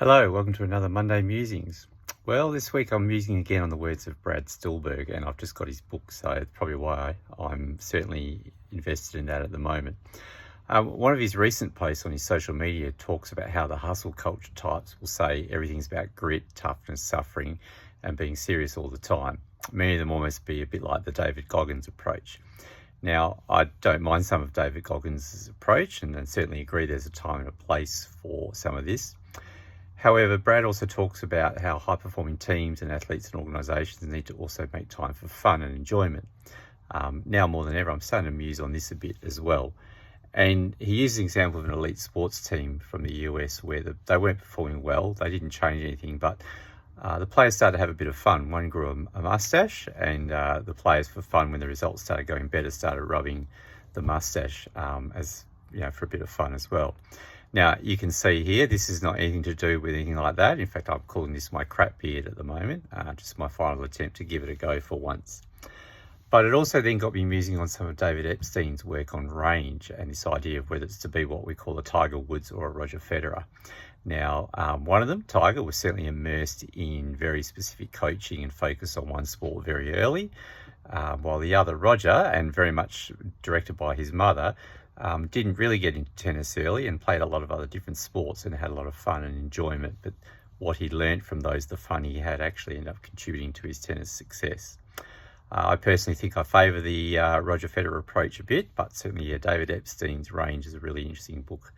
Hello, welcome to another Monday Musings. Well, this week I'm musing again on the words of Brad Stulberg, and I've just got his book, so it's probably why I'm certainly invested in that at the moment. One of his recent posts on his social media talks about how the hustle culture types will say everything's about grit, toughness, suffering, and being serious all the time. Many of them almost be a bit like the David Goggins approach. Now, I don't mind some of David Goggins' approach, and certainly agree there's a time and a place for some of this. However, Brad also talks about how high-performing teams and athletes and organisations need to also make time for fun and enjoyment. Now more than ever, I'm starting to muse on this a bit as well. And he uses an example of an elite sports team from the US where they weren't performing well, they didn't change anything, but the players started to have a bit of fun. One grew a mustache, and the players, for fun, when the results started going better, started rubbing the mustache as for a bit of fun as well. Now, you can see here, this is not anything to do with anything like that. In fact, I'm calling this my crap beard at the moment, just my final attempt to give it a go for once. But it also then got me musing on some of David Epstein's work on range and this idea of whether it's to be what we call a Tiger Woods or a Roger Federer. Now, one of them, Tiger, was certainly immersed in very specific coaching and focus on one sport very early, while the other, Roger, and very much directed by his mother, didn't really get into tennis early and played a lot of other different sports and had a lot of fun and enjoyment. But what he learned from those, the fun he had, actually ended up contributing to his tennis success. I personally think I favour the Roger Federer approach a bit, but certainly David Epstein's Range is a really interesting book.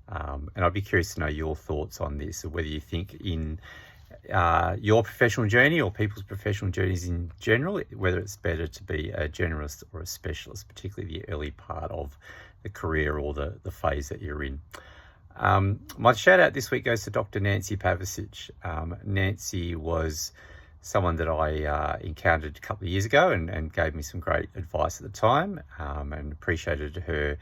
And I'd be curious to know your thoughts on this, or whether you think in your professional journey or people's professional journeys in general, whether it's better to be a generalist or a specialist, particularly the early part of the career or the phase that you're in. My shout out this week goes to Dr. Nancy Pavicic. Nancy was someone that I encountered a couple of years ago and gave me some great advice at the time, and appreciated her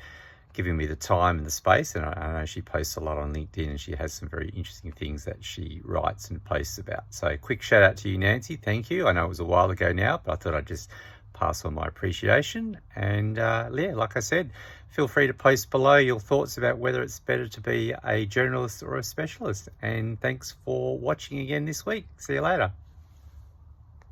giving me the time and the space. And I know she posts a lot on LinkedIn, and she has some very interesting things that she writes and posts about. So quick shout out to you, Nancy. Thank you. I know it was a while ago now, but I thought I'd just pass on my appreciation. And like I said, feel free to post below your thoughts about whether it's better to be a generalist or a specialist. And thanks for watching again this week. See you later.